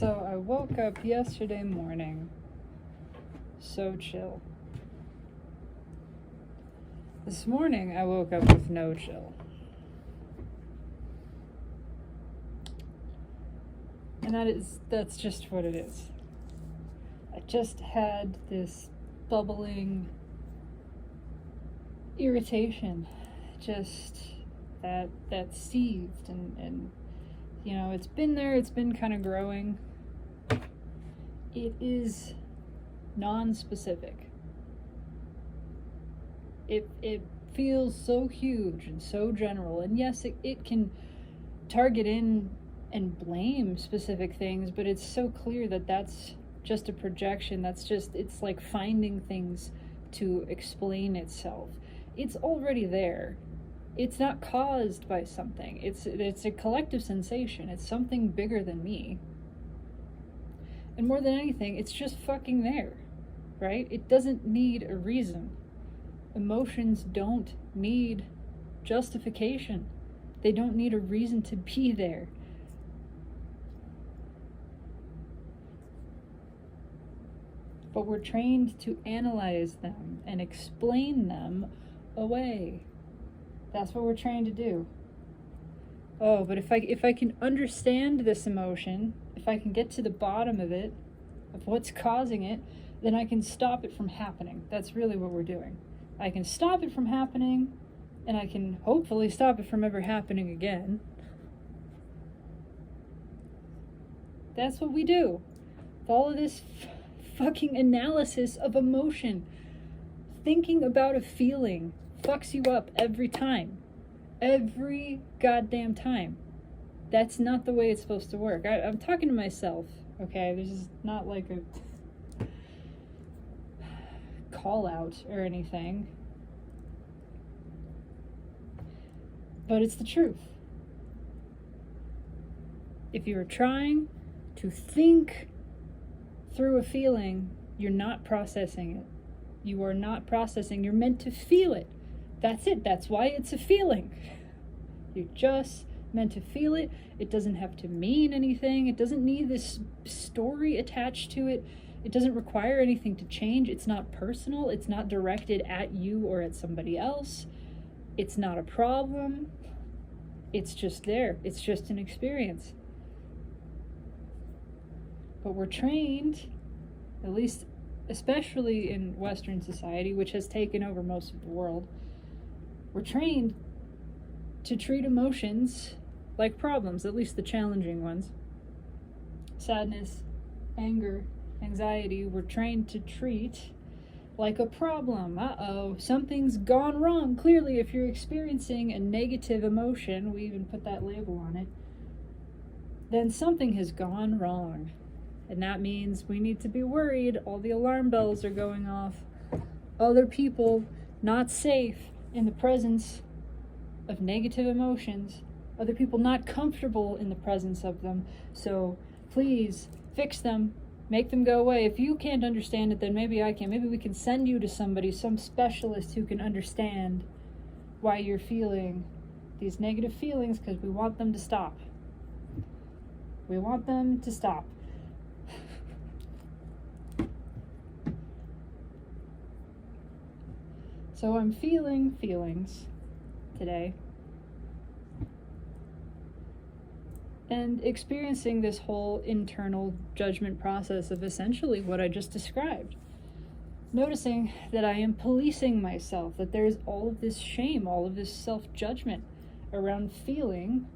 So I woke up yesterday morning, so chill. This morning I woke up with no chill. And that's just what it is. I just had this bubbling irritation, just that seethed and you know, it's been there, it's been kind of growing. It is non-specific. It feels so huge and so general, and yes, it can target in and blame specific things, but it's so clear that that's just a projection. It's like finding things to explain itself. It's already there. It's not caused by something. It's a collective sensation. It's something bigger than me. And more than anything, it's just fucking there, right? It doesn't need a reason. Emotions don't need justification. They don't need a reason to be there. But we're trained to analyze them and explain them away. That's what we're trained to do. Oh, but if I can understand this emotion, if I can get to the bottom of it, of what's causing it, then I can stop it from happening. That's really what we're doing. I can stop it from happening, and I can hopefully stop it from ever happening again. That's what we do. With all of this fucking analysis of emotion. Thinking about a feeling fucks you up every time. Every goddamn time. That's not the way it's supposed to work. I'm talking to myself, okay? This is not like a call out or anything. But it's the truth. If you're trying to think through a feeling, you're not processing it. You are not processing. You're meant to feel it. That's it. That's why it's a feeling. You're just meant to feel it. It doesn't have to mean anything. It doesn't need this story attached to it. It doesn't require anything to change. It's not personal. It's not directed at you or at somebody else. It's not a problem. It's just there. It's just an experience. But we're trained, at least especially in Western society, which has taken over most of the world, we're trained to treat emotions like problems, at least the challenging ones. Sadness, anger, anxiety, we're trained to treat like a problem. Uh-oh, something's gone wrong. Clearly, if you're experiencing a negative emotion, we even put that label on it, then something has gone wrong. And that means we need to be worried. All the alarm bells are going off. Other people not safe in the presence of negative emotions. Other people not comfortable in the presence of them. So please fix them. Make them go away. If you can't understand it, then maybe I can. Maybe we can send you to somebody, some specialist who can understand why you're feeling these negative feelings, because we want them to stop. We want them to stop. So I'm feeling feelings today and experiencing this whole internal judgment process of essentially what I just described. Noticing that I am policing myself, that there's all of this shame, all of this self-judgment around feeling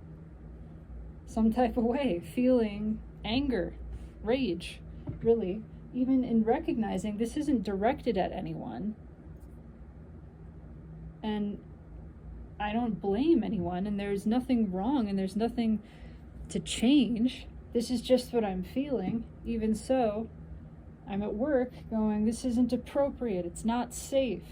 some type of way, feeling anger, rage, really, even in recognizing this isn't directed at anyone. And I don't blame anyone, and there's nothing wrong, and there's nothing to change. This is just what I'm feeling. Even so, I'm at work going, this isn't appropriate. It's not safe.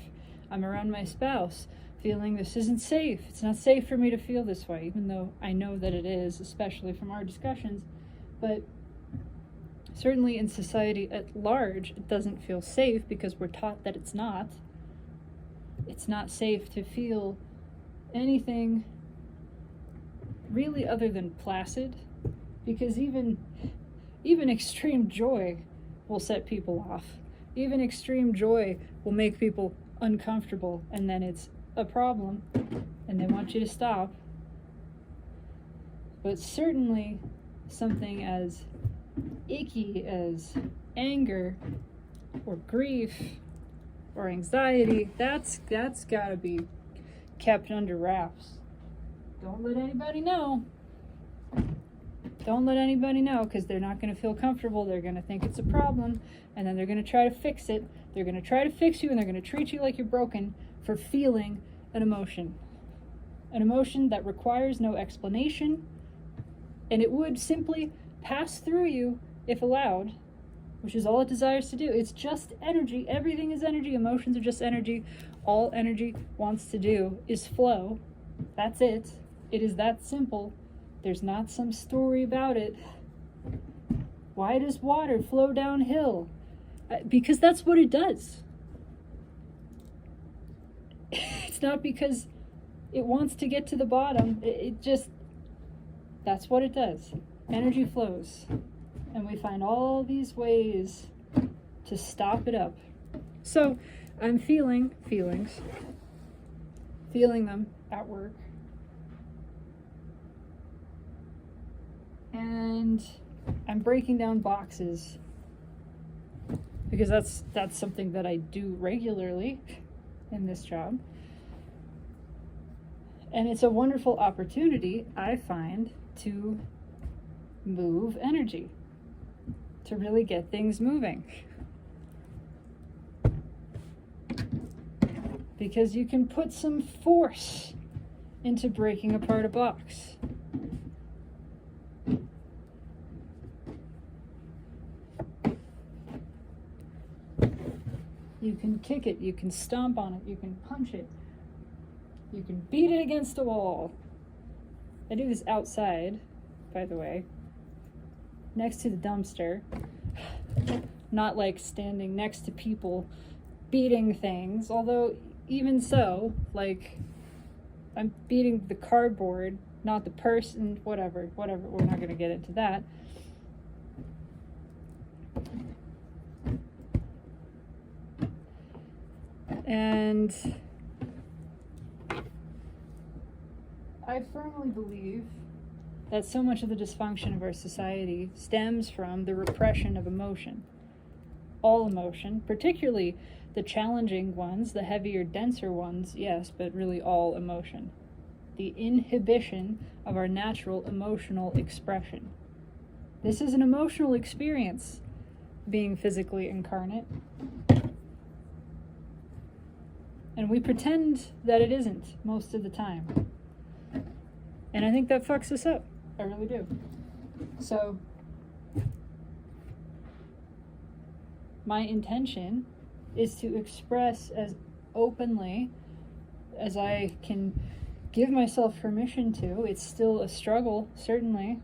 I'm around my spouse feeling this isn't safe. It's not safe for me to feel this way, even though I know that it is, especially from our discussions. But certainly in society at large, it doesn't feel safe because we're taught that it's not. It's not safe to feel anything really other than placid, because even Even extreme joy will set people off. Even extreme joy will make people uncomfortable, and then it's a problem, and they want you to stop. But certainly something as icky as anger or grief or anxiety, that's gotta be kept under wraps. Don't let anybody know. Don't let anybody know, because they're not going to feel comfortable. They're going to think it's a problem, and then they're going to try to fix it. They're going to try to fix you, and they're going to treat you like you're broken for feeling an emotion. An emotion that requires no explanation, and it would simply pass through you if allowed, which is all it desires to do. It's just energy. Everything is energy. Emotions are just energy. All energy wants to do is flow. That's it. It is that simple. There's not some story about it. Why does water flow downhill? Because that's what it does. It's not because it wants to get to the bottom. It just, that's what it does. Energy flows. And we find all these ways to stop it up. So I'm feeling them at work. And I'm breaking down boxes because that's something that I do regularly in this job. And it's a wonderful opportunity, I find, to move energy, to really get things moving. Because you can put some force into breaking apart a box. You can kick it, you can stomp on it, you can punch it, you can beat it against a wall. I do this outside, by the way, next to the dumpster, not like standing next to people beating things, although even so, like, I'm beating the cardboard, not the person, whatever, we're not going to get into that. And I firmly believe that so much of the dysfunction of our society stems from the repression of emotion. All emotion, particularly the challenging ones, the heavier, denser ones, yes, but really all emotion. The inhibition of our natural emotional expression. This is an emotional experience, being physically incarnate. And we pretend that it isn't most of the time. And I think that fucks us up. I really do. So, my intention is to express as openly as I can give myself permission to. It's still a struggle, certainly.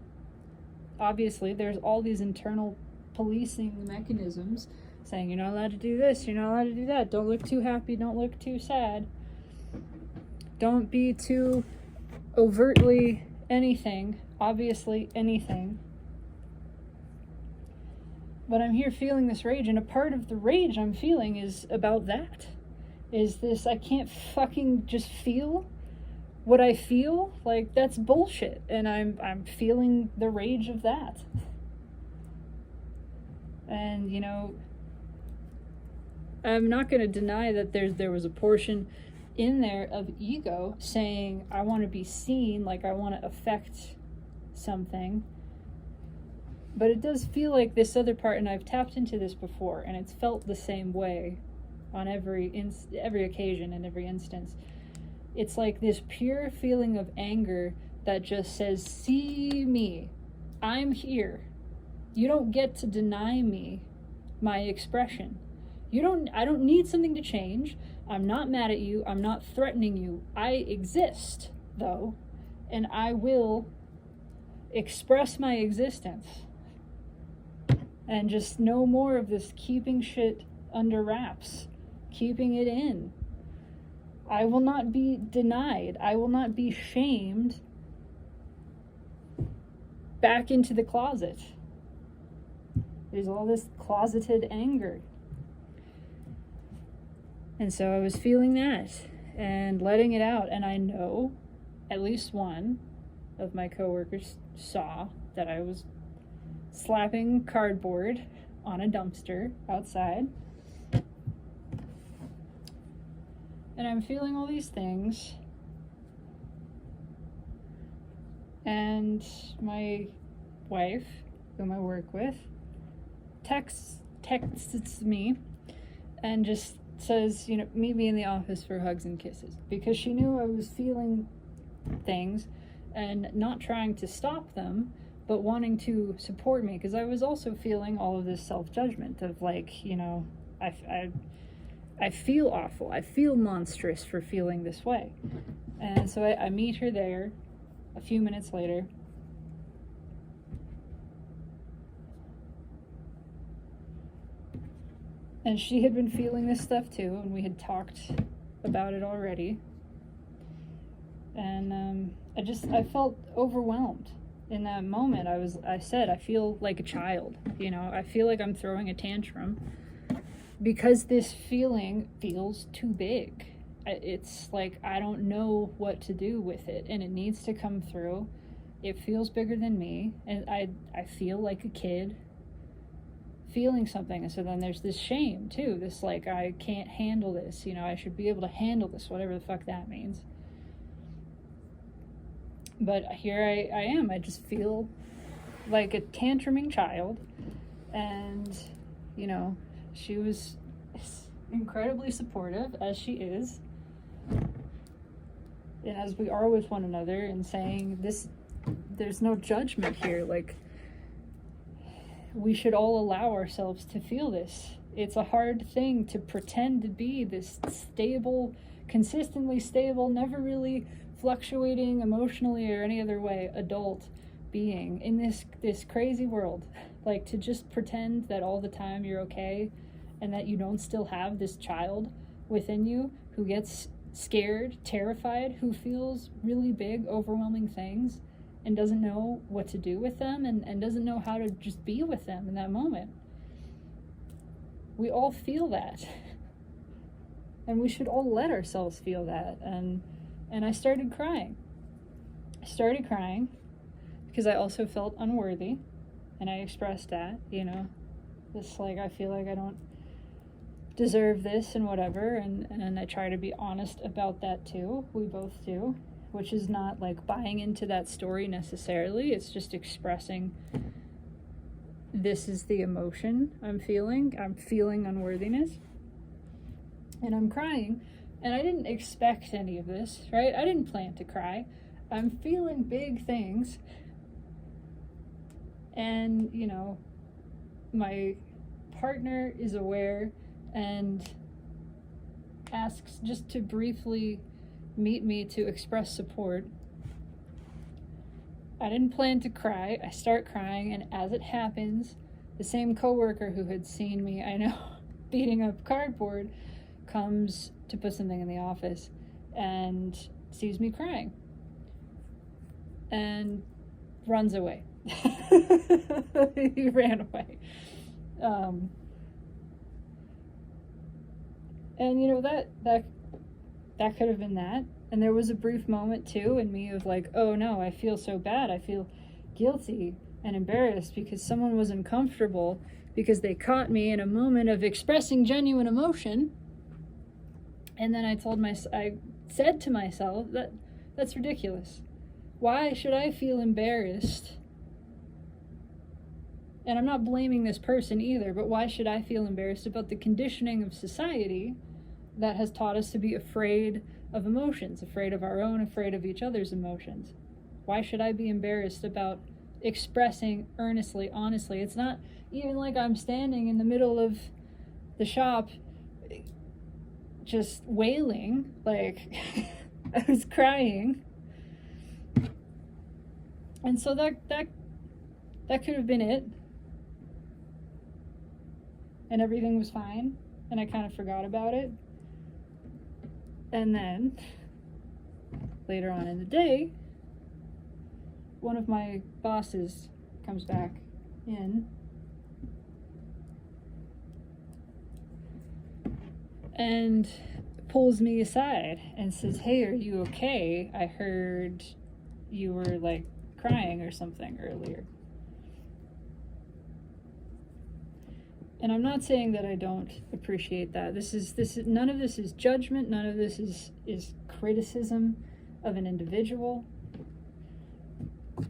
Obviously, there's all these internal policing mechanisms saying you're not allowed to do this, you're not allowed to do that, don't look too happy, don't look too sad, don't be too overtly anything, obviously anything. But I'm here feeling this rage, and a part of the rage I'm feeling is about that. Is this, I can't fucking just feel what I feel? Like, that's bullshit, and I'm feeling the rage of that. And, you know, I'm not going to deny that there was a portion in there of ego saying, I want to be seen, like I want to affect something. But it does feel like this other part, and I've tapped into this before, and it's felt the same way on every occasion and every instance. It's like this pure feeling of anger that just says, see me, I'm here. You don't get to deny me my expression. I don't need something to change. I'm not mad at you. I'm not threatening you. I exist, though, and I will express my existence. And just no more of this keeping shit under wraps, keeping it in. I will not be denied. I will not be shamed back into the closet. There's all this closeted anger. And so I was feeling that and letting it out. And I know at least one of my coworkers saw that I was slapping cardboard on a dumpster outside. And I'm feeling all these things. And my wife, whom I work with, texts me and just says, meet me in the office for hugs and kisses, because she knew I was feeling things and not trying to stop them, but wanting to support me, because I was also feeling all of this self-judgment of like, I feel awful, I feel monstrous for feeling this way. And so I meet her there a few minutes later. And she had been feeling this stuff too, and we had talked about it already. And I felt overwhelmed in that moment. I said, I feel like a child, I feel like I'm throwing a tantrum because this feeling feels too big. It's like, I don't know what to do with it, and it needs to come through. It feels bigger than me, and I feel like a kid feeling something. And so then there's this shame too, this like, I can't handle this, I should be able to handle this, whatever the fuck that means. But here I am, I just feel like a tantruming child. And she was incredibly supportive, as she is, and as we are with one another, and saying this, there's no judgment here, like, we should all allow ourselves to feel this. It's a hard thing to pretend to be this stable, consistently stable, never really fluctuating emotionally or any other way adult being in this crazy world. Like, to just pretend that all the time you're okay, and that you don't still have this child within you who gets scared, terrified, who feels really big, overwhelming things, and doesn't know what to do with them, and doesn't know how to just be with them in that moment. We all feel that. And we should all let ourselves feel that. And I started crying. Because I also felt unworthy. And I expressed that, this like, I feel like I don't deserve this and whatever. And I try to be honest about that too. We both do. Which is not like buying into that story necessarily. It's just expressing, this is the emotion I'm feeling. I'm feeling unworthiness. And I'm crying. And I didn't expect any of this, right? I didn't plan to cry. I'm feeling big things. And, my partner is aware and asks just to briefly meet me to express support. I didn't plan to cry. I start crying, and as it happens, the same coworker who had seen me, beating up cardboard, comes to put something in the office and sees me crying and runs away. He ran away. And that could have been that. And there was a brief moment too in me of like, oh no, I feel so bad. I feel guilty and embarrassed because someone was uncomfortable because they caught me in a moment of expressing genuine emotion. And then I said to myself, that's ridiculous. Why should I feel embarrassed? And I'm not blaming this person either, but why should I feel embarrassed about the conditioning of society that has taught us to be afraid of emotions, afraid of our own, afraid of each other's emotions? Why should I be embarrassed about expressing earnestly, honestly? It's not even like I'm standing in the middle of the shop just wailing, like I was crying. And so that could have been it. And everything was fine, and I kind of forgot about it. And then, later on in the day, one of my bosses comes back in and pulls me aside and says, "Hey, are you okay? I heard you were like crying or something earlier." And I'm not saying that I don't appreciate that. This is none of this is judgment, none of this is criticism of an individual.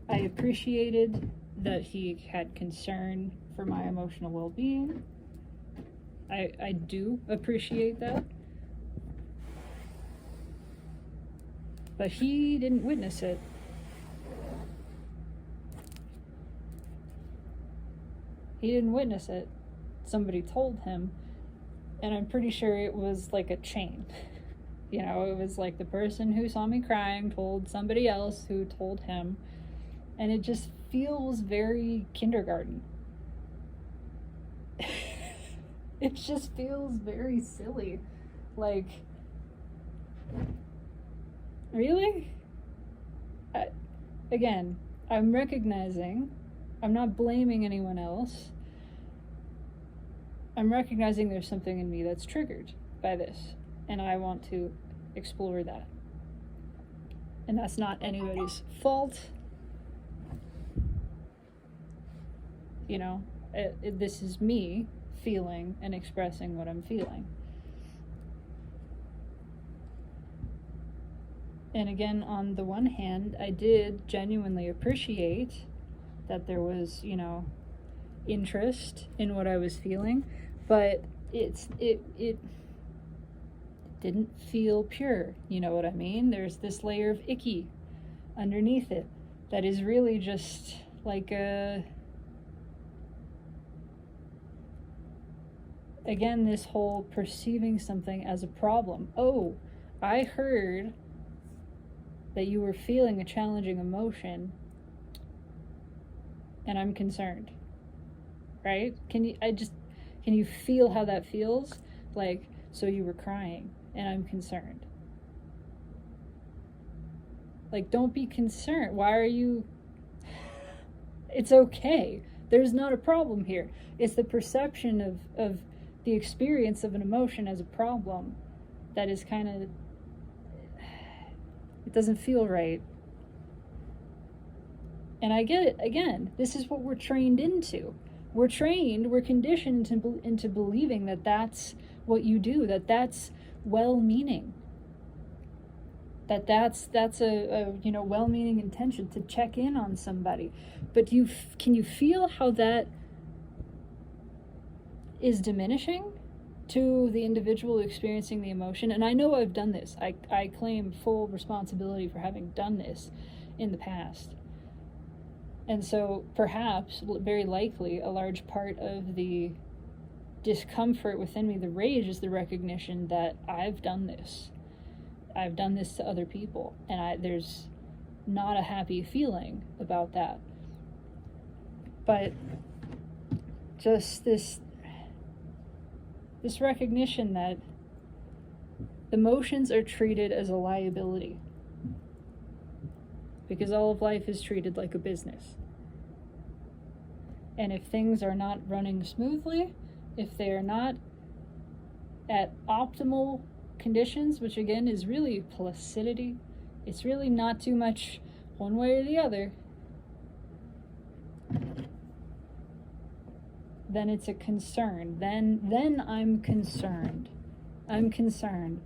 I appreciated that he had concern for my emotional well-being. I do appreciate that. But he didn't witness it. He didn't witness it. Somebody told him, and I'm pretty sure it was like a chain. You know, it was like the person who saw me crying told somebody else who told him, and it just feels very kindergarten. It just feels very silly. Like, really? Again, I'm recognizing, I'm not blaming anyone else. I'm recognizing there's something in me that's triggered by this, and I want to explore that. And that's not anybody's fault. You know, this is me feeling and expressing what I'm feeling. And again, on the one hand, I did genuinely appreciate that there was, you know, interest in what I was feeling, but it didn't feel pure. You know what I mean? There's this layer of icky underneath it that is really just like again, this whole perceiving something as a problem. Oh, I heard that you were feeling a challenging emotion, and I'm concerned. Right? Can you feel how that feels? Like, so you were crying, and I'm concerned. Like, don't be concerned. Why are you... It's okay. There's not a problem here. It's the perception of the experience of an emotion as a problem that is kind of... It doesn't feel right. And I get it. Again, this is what we're trained into. We're conditioned into believing that that's what you do, that that's well-meaning, that's a well-meaning intention to check in on somebody. But can you feel how that is diminishing to the individual experiencing the emotion? And I know I've done this. I claim full responsibility for having done this in the past. And so perhaps, very likely, a large part of the discomfort within me, the rage, is the recognition that I've done this. I've done this to other people, and there's not a happy feeling about that. But just this recognition that emotions are treated as a liability, because all of life is treated like a business. And if things are not running smoothly, if they are not at optimal conditions, which again is really placidity, it's really not too much one way or the other, then it's a concern. Then I'm concerned. I'm concerned.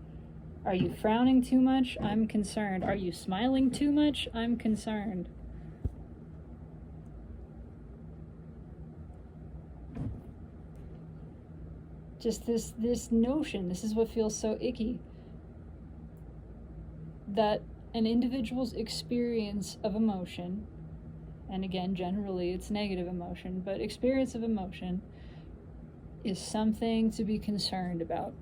Are you frowning too much? I'm concerned. Are you smiling too much? I'm concerned. Just this notion, this is what feels so icky, that an individual's experience of emotion, and again, generally it's negative emotion, but experience of emotion is something to be concerned about.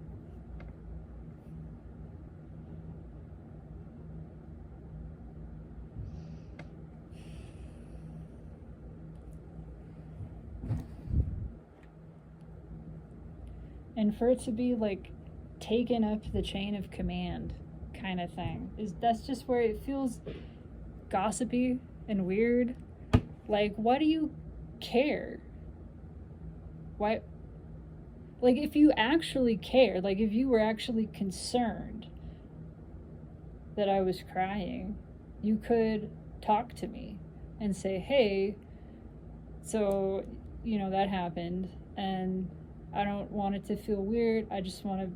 And for it to be like taken up the chain of command kind of thing, that's just where it feels gossipy and weird. Like, why do you care? Why? Like, if you actually cared, like, if you were actually concerned that I was crying, you could talk to me and say, hey, so, that happened, and I don't want it to feel weird. I just want to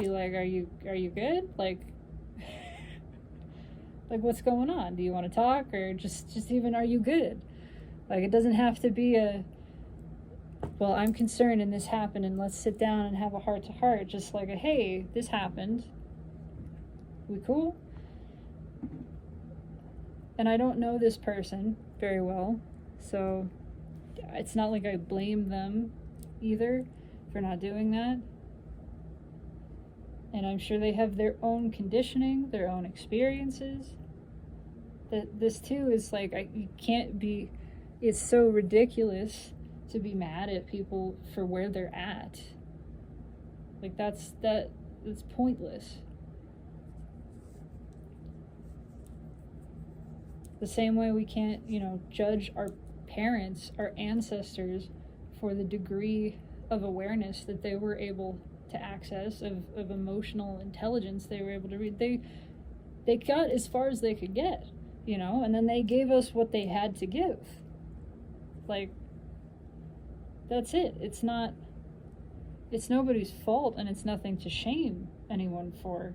be like, are you good? Like, what's going on? Do you want to talk? Or just even, are you good? Like, it doesn't have to be well, I'm concerned and this happened and let's sit down and have a heart-to-heart. Just like hey, this happened. We cool? And I don't know this person very well, so it's not like I blame them either for not doing that. And I'm sure they have their own conditioning, their own experiences. That this too is like, you can't be, it's so ridiculous to be mad at people for where they're at. Like, that's pointless. The same way we can't, judge our parents, our ancestors, for the degree of awareness that they were able to access, of emotional intelligence they were able to read. They got as far as they could get, and then they gave us what they had to give. Like, that's it. It's nobody's fault, and it's nothing to shame anyone for.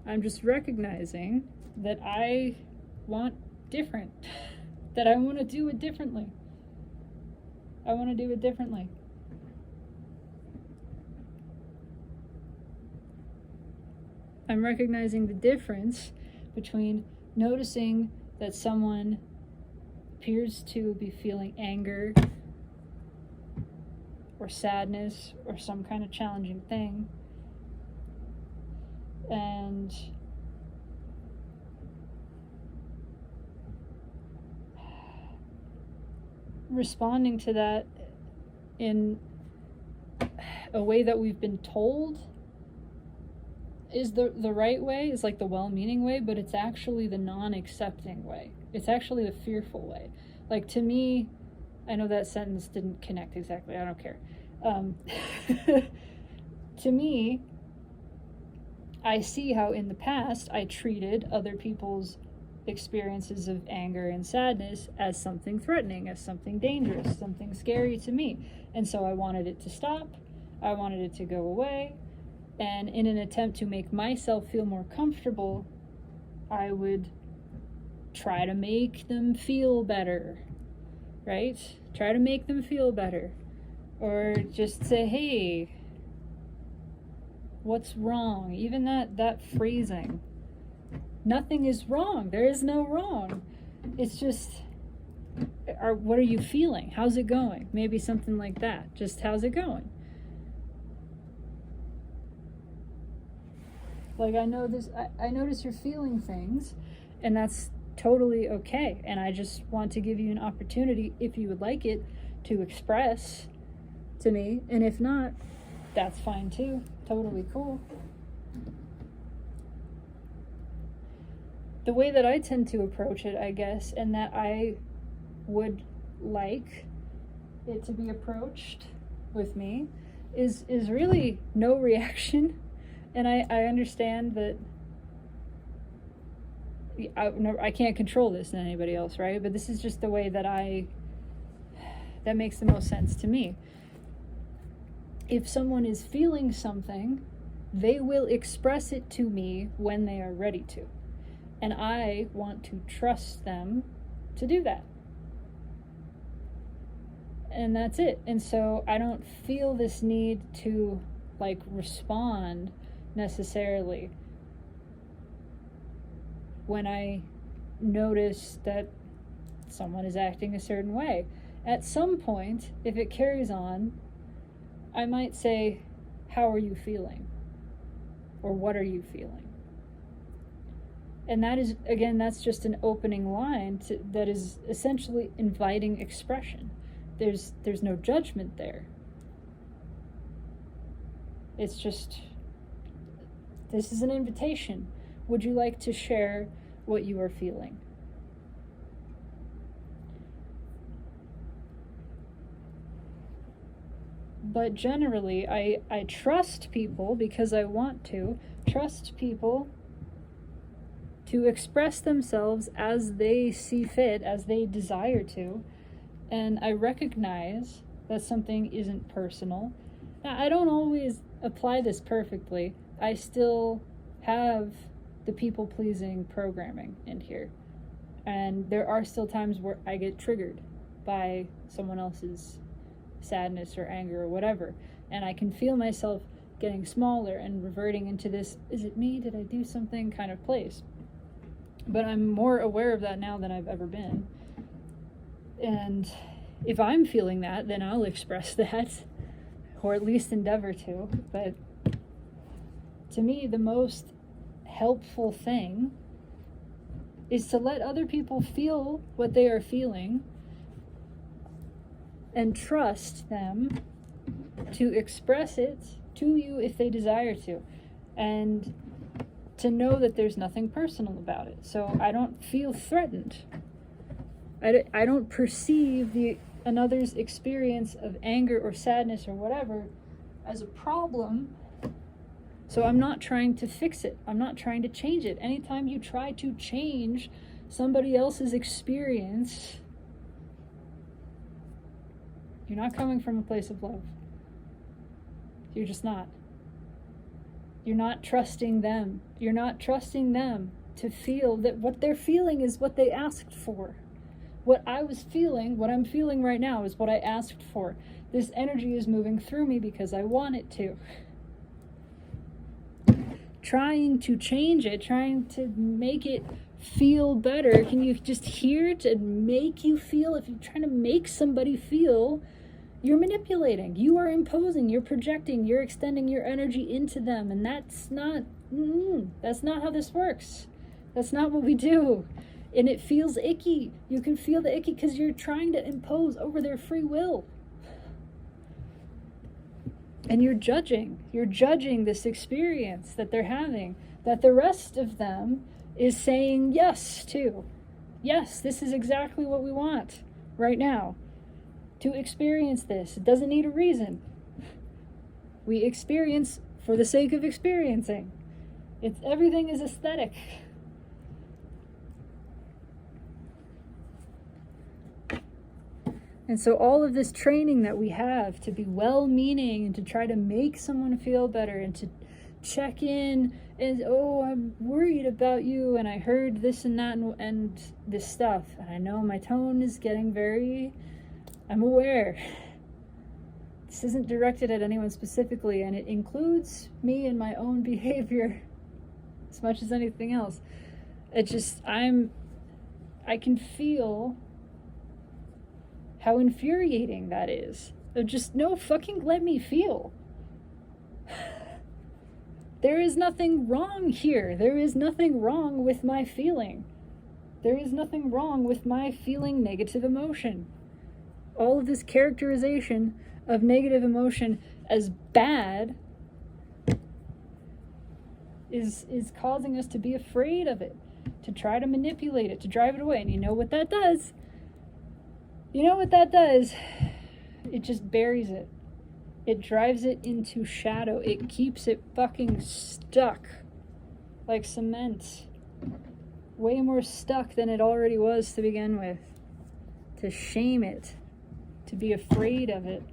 I'm just recognizing that I want different, that I want to do it differently. I want to do it differently. I'm recognizing the difference between noticing that someone appears to be feeling anger or sadness or some kind of challenging thing, and responding to that in a way that we've been told is the right way, is like the well-meaning way, but it's actually the non-accepting way. It's actually the fearful way. Like, to me, I know that sentence didn't connect exactly, I don't care. To me, I see how in the past I treated other people's experiences of anger and sadness as something threatening, as something dangerous, something scary to me. And so I wanted it to stop, I wanted it to go away, and in an attempt to make myself feel more comfortable, I would try to make them feel better, right? Try to make them feel better. Or just say, hey, what's wrong? Even that phrasing. Nothing is wrong. There is no wrong. It's just, what are you feeling? How's it going? Maybe something like that. Just, how's it going? Like, I notice you're feeling things, and that's totally okay. And I just want to give you an opportunity, if you would like it, to express to me. And if not, that's fine too. Totally cool. The way that I tend to approach it, I guess, and that I would like it to be approached with me, is really no reaction. And I understand that I can't control this than anybody else, right? But this is just the way that makes the most sense to me. If someone is feeling something, they will express it to me when they are ready to. And I want to trust them to do that. And that's it. And so I don't feel this need to, like, respond necessarily when I notice that someone is acting a certain way. At some point, if it carries on, I might say, how are you feeling? Or what are you feeling? And that is, again, that's just an opening line that is essentially inviting expression. There's no judgment there. It's just, this is an invitation. Would you like to share what you are feeling? But generally, I trust people because I want to trust people to express themselves as they see fit, as they desire to. And I recognize that something isn't personal. Now, I don't always apply this perfectly. I still have the people-pleasing programming in here. And there are still times where I get triggered by someone else's sadness or anger or whatever. And I can feel myself getting smaller and reverting into this, is it me? Did I do something kind of place? But I'm more aware of that now than I've ever been. And if I'm feeling that, then I'll express that, or at least endeavor to. But to me, the most helpful thing is to let other people feel what they are feeling and trust them to express it to you if they desire to. And to know that there's nothing personal about it. So I don't feel threatened. I don't perceive another's experience of anger or sadness or whatever as a problem. So I'm not trying to fix it. I'm not trying to change it. Anytime you try to change somebody else's experience, you're not coming from a place of love. You're just not. You're not trusting them. You're not trusting them to feel that what they're feeling is what they asked for. What I was feeling, what I'm feeling right now is what I asked for. This energy is moving through me because I want it to. Trying to change it, trying to make it feel better. Can you just hear to make you feel? If you're trying to make somebody feel, you're manipulating, you are imposing, you're projecting, you're extending your energy into them. And that's not how this works. That's not what we do. And it feels icky. You can feel the icky because you're trying to impose over their free will. And you're judging this experience that they're having, that the rest of them is saying yes to. Yes, this is exactly what we want right now. To experience this. It doesn't need a reason. We experience for the sake of experiencing. Everything is aesthetic. And so all of this training that we have to be well-meaning and to try to make someone feel better and to check in and, oh, I'm worried about you and I heard this and that and this stuff. And I know my tone is getting very, I'm aware. This isn't directed at anyone specifically, and it includes me and my own behavior as much as anything else. I can feel how infuriating that is. Just no fucking let me feel. There is nothing wrong here. There is nothing wrong with my feeling. There is nothing wrong with my feeling negative emotion. All of this characterization of negative emotion as bad is causing us to be afraid of it, to try to manipulate it, to drive it away. And you know what that does? It just buries it. It drives it into shadow. It keeps it fucking stuck like cement. Way more stuck than it already was to begin with. To shame it. To be afraid of it.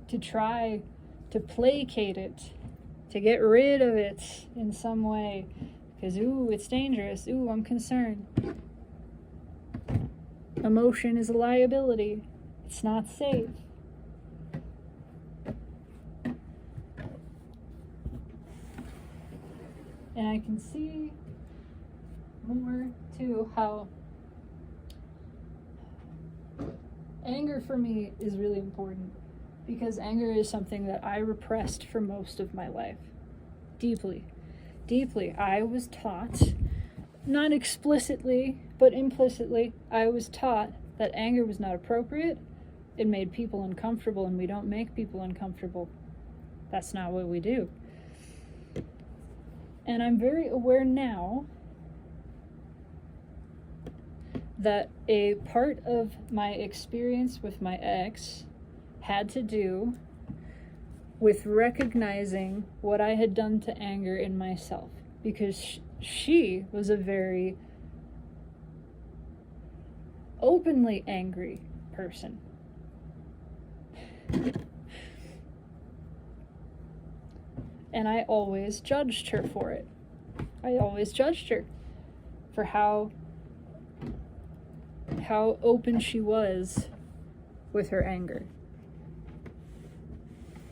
To try to placate it. To get rid of it in some way. Because, ooh, it's dangerous. Ooh, I'm concerned. Emotion is a liability. It's not safe. And I can see more too how anger for me is really important, because anger is something that I repressed for most of my life. Deeply. I was taught, not explicitly, but implicitly, I was taught that anger was not appropriate. It made people uncomfortable, and we don't make people uncomfortable. That's not what we do. And I'm very aware now that a part of my experience with my ex had to do with recognizing what I had done to anger in myself, because she was a very openly angry person. And I always judged her for it. I always judged her for how open she was with her anger.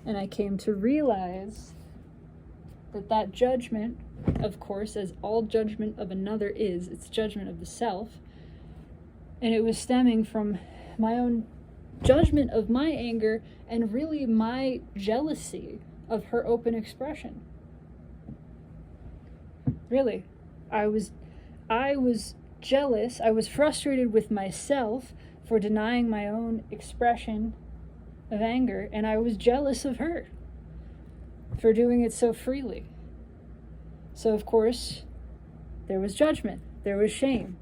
And I came to realize that judgment, of course, as all judgment of another is, it's judgment of the self. And it was stemming from my own judgment of my anger and really my jealousy of her open expression. Really. I was jealous. I was frustrated with myself for denying my own expression of anger, and I was jealous of her for doing it so freely. So, of course, there was judgment. There was shame.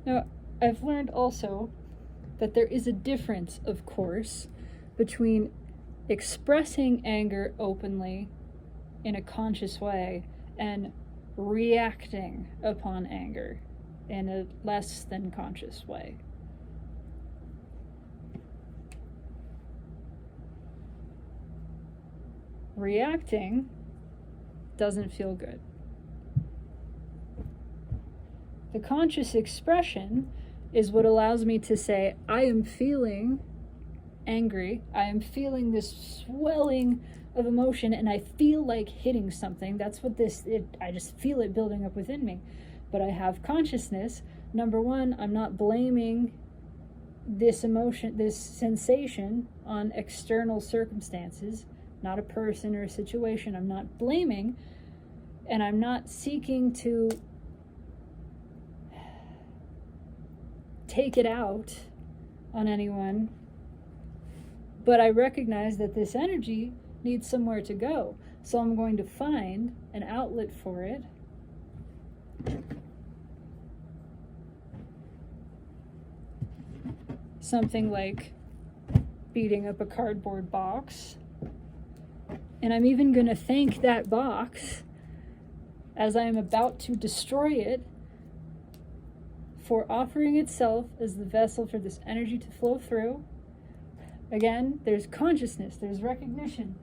Now, I've learned also that there is a difference, of course, between expressing anger openly in a conscious way and reacting upon anger in a less than conscious way. Reacting doesn't feel good. The conscious expression is what allows me to say, I am feeling angry. I am feeling this swelling of emotion, and I feel like hitting something. That's what I just feel it building up within me. But I have consciousness. Number one, I'm not blaming this emotion, this sensation on external circumstances, not a person or a situation. I'm not blaming, and I'm not seeking to take it out on anyone, but I recognize that this energy needs somewhere to go, so I'm going to find an outlet for it. Something like beating up a cardboard box, and I'm even going to thank that box as I am about to destroy it for offering itself as the vessel for this energy to flow through. Again, there's consciousness, there's recognition.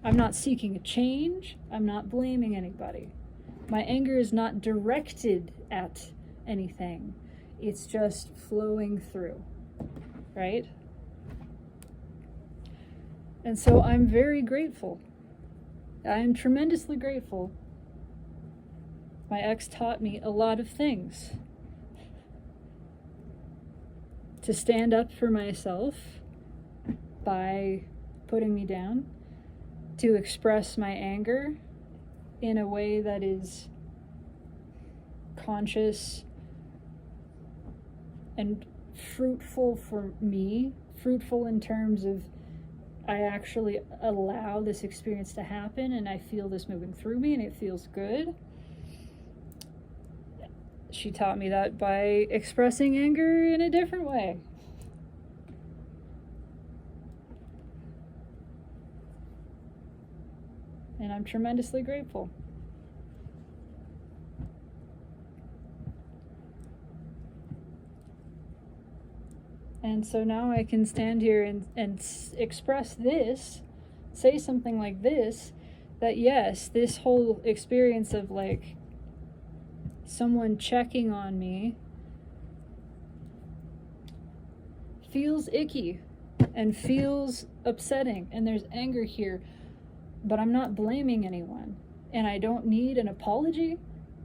I'm not seeking a change. I'm not blaming anybody. My anger is not directed at anything. It's just flowing through, right? And so I'm very grateful. I am tremendously grateful. My ex taught me a lot of things. To stand up for myself by putting me down, to express my anger in a way that is conscious and fruitful for me, fruitful in terms of I actually allow this experience to happen and I feel this moving through me and it feels good. She taught me that by expressing anger in a different way. And I'm tremendously grateful. And so now I can stand here and express this, say something like this, that yes, this whole experience of like someone checking on me feels icky and feels upsetting, and there's anger here, but I'm not blaming anyone, and I don't need an apology.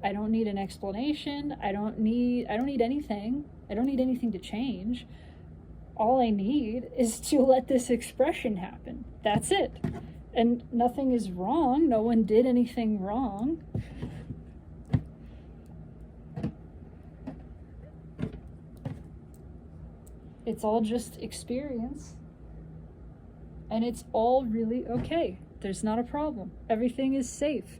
I don't need an explanation. I don't need anything. I don't need anything to change. All I need is to let this expression happen. That's it. And nothing is wrong. No one did anything wrong. It's all just experience. And it's all really okay. There's not a problem. Everything is safe.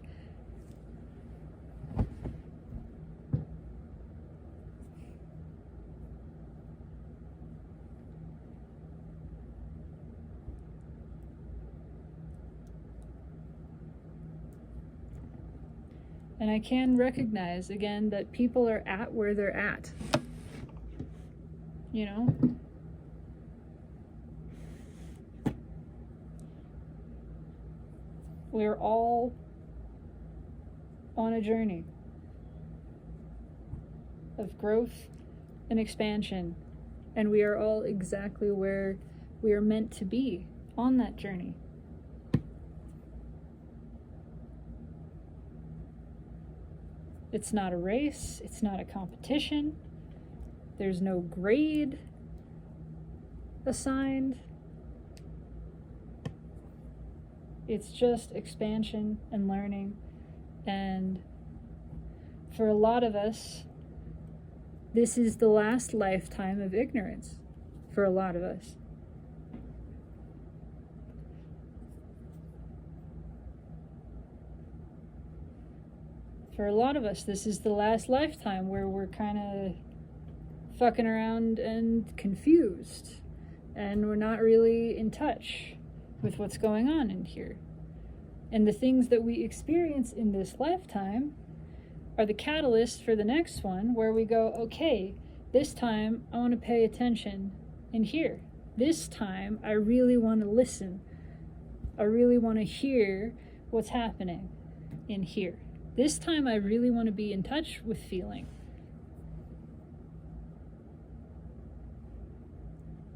And I can recognize, again, that people are at where they're at. You know? We're all on a journey of growth and expansion, and we are all exactly where we are meant to be on that journey. It's not a race, it's not a competition, there's no grade assigned. It's just expansion and learning. And for a lot of us, this is the last lifetime of ignorance. For a lot of us. For a lot of us, this is the last lifetime where we're kind of fucking around and confused. And we're not really in touch with what's going on in here. And the things that we experience in this lifetime are the catalyst for the next one, where we go, okay, this time I want to pay attention in here. This time I really want to listen. I really want to hear what's happening in here. This time I really want to be in touch with feeling.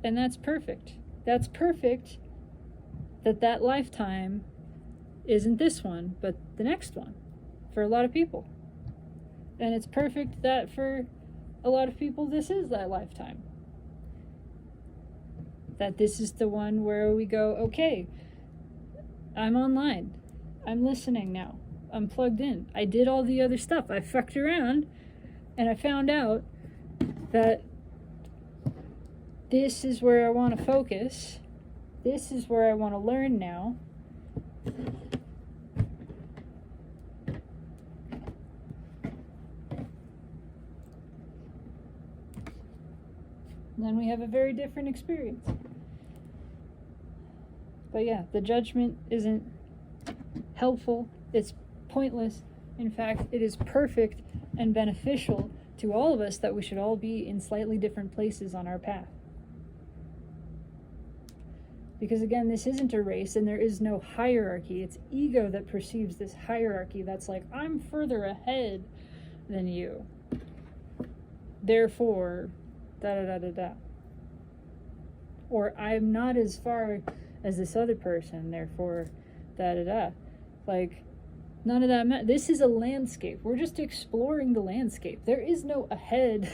And that's perfect. That's perfect that lifetime isn't this one, but the next one for a lot of people. And it's perfect that for a lot of people this is that lifetime. That this is the one where we go, okay, I'm online. I'm listening now. I'm plugged in. I did all the other stuff. I fucked around and I found out that this is where I want to focus. This is where I want to learn now. Then we have a very different experience. But yeah, the judgment isn't helpful. It's pointless. In fact, it is perfect and beneficial to all of us that we should all be in slightly different places on our path. Because again, this isn't a race and there is no hierarchy. It's ego that perceives this hierarchy that's like, I'm further ahead than you. Therefore, da-da-da-da-da. Or I'm not as far as this other person, therefore, da-da-da. Like, none of that this is a landscape. We're just exploring the landscape. There is no ahead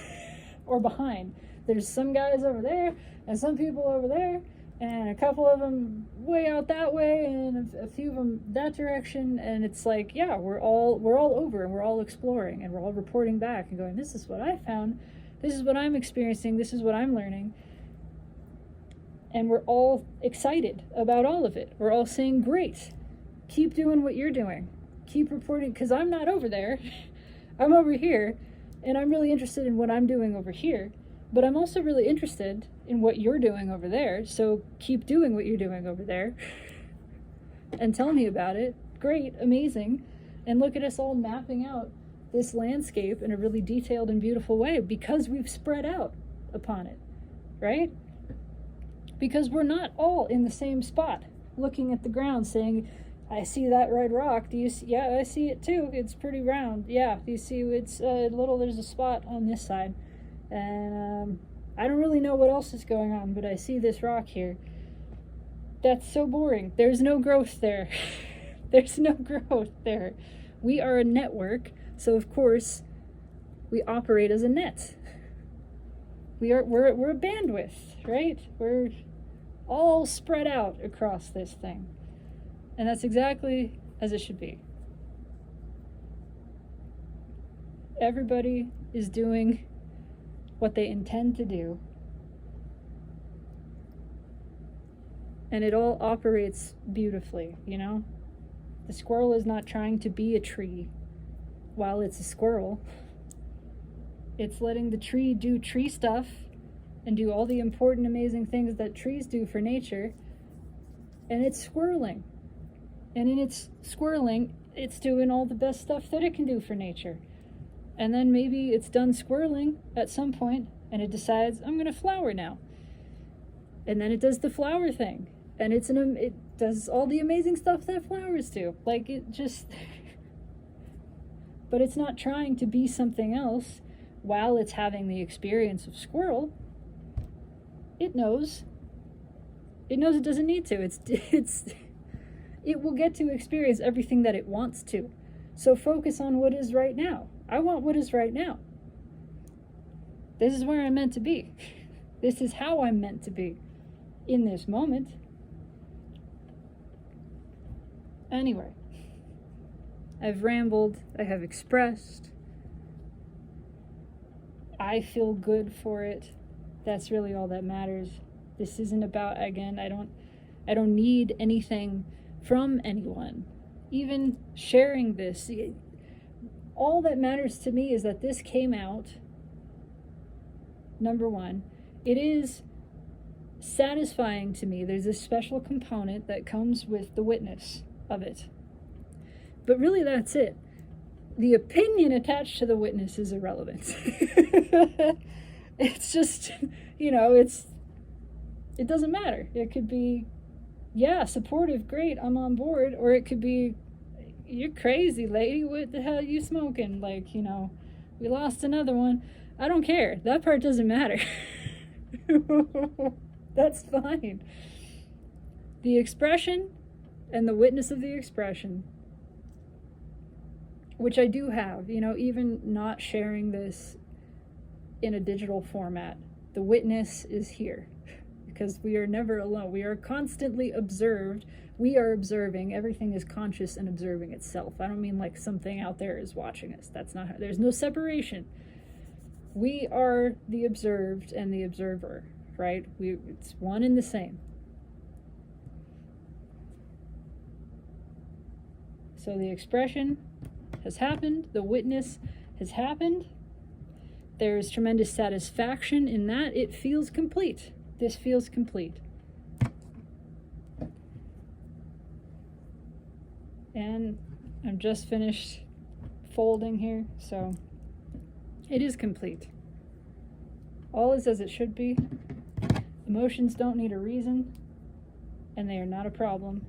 or behind. There's some guys over there and some people over there and a couple of them way out that way and a few of them that direction, and it's like, yeah, we're all over and we're all exploring and we're all reporting back and going, this is what I found, this is what I'm experiencing, this is what I'm learning. And we're all excited about all of it. We're all saying, great, keep doing what you're doing. Keep reporting, because I'm not over there. I'm over here, and I'm really interested in what I'm doing over here. But I'm also really interested in what you're doing over there, so keep doing what you're doing over there. And tell me about it. Great, amazing. And look at us all mapping out this landscape in a really detailed and beautiful way because we've spread out upon it, right? Because we're not all in the same spot, looking at the ground saying, I see that red rock. Do you see? Yeah, I see it too. It's pretty round. Yeah, do you see it's there's a spot on this side. And I don't really know what else is going on, but I see this rock here. That's so boring. There's no growth there. There's no growth there. We are a network, so of course we operate as a net. We're a bandwidth, right? We're all spread out across this thing. And that's exactly as it should be. Everybody is doing what they intend to do. And it all operates beautifully, you know? The squirrel is not trying to be a tree while it's a squirrel. It's letting the tree do tree stuff and do all the important, amazing things that trees do for nature. And it's squirreling. And in its squirreling, it's doing all the best stuff that it can do for nature. And then maybe it's done squirreling at some point and it decides, I'm going to flower now. And then it does the flower thing. And it does all the amazing stuff that flowers do. Like, it just... But it's not trying to be something else while it's having the experience of squirrel. It knows. It knows it doesn't need to. It will get to experience everything that it wants to. So focus on what is right now. I want what is right now. This is where I'm meant to be. This is how I'm meant to be in this moment. Anyway, I've rambled, I have expressed. I feel good for it. That's really all that matters. This isn't about, again, I don't need anything from anyone. Even sharing this, all that matters to me is that this came out. Number one, it is satisfying to me. There's a special component that comes with the witness of it. But really, that's it. The opinion attached to the witness is irrelevant. It's just, it doesn't matter. It could be, yeah, supportive, great, I'm on board. Or it could be, you're crazy, lady, what the hell are you smoking? Like, we lost another one. I don't care. That part doesn't matter. That's fine. The expression and the witness of the expression, which I do have, even not sharing this in a digital format, the witness is here because we are never alone. We are constantly observed. We are observing. Everything is conscious and observing itself. I don't mean like something out there is watching us. That's not how, there's no separation. We are the observed and the observer, right? It's one and the same. So the expression has happened, the witness has happened. There is tremendous satisfaction in that. It feels complete. This feels complete. And I'm just finished folding here, so it is complete. All is as it should be. Emotions don't need a reason, and they are not a problem.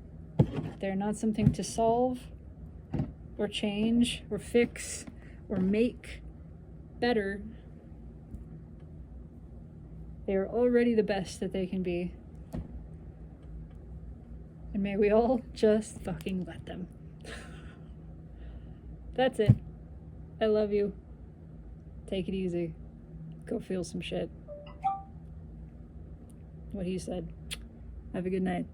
They're not something to solve or change or fix or make better. They are already the best that they can be. And may we all just fucking let them. That's it. I love you. Take it easy. Go feel some shit. What he said. Have a good night.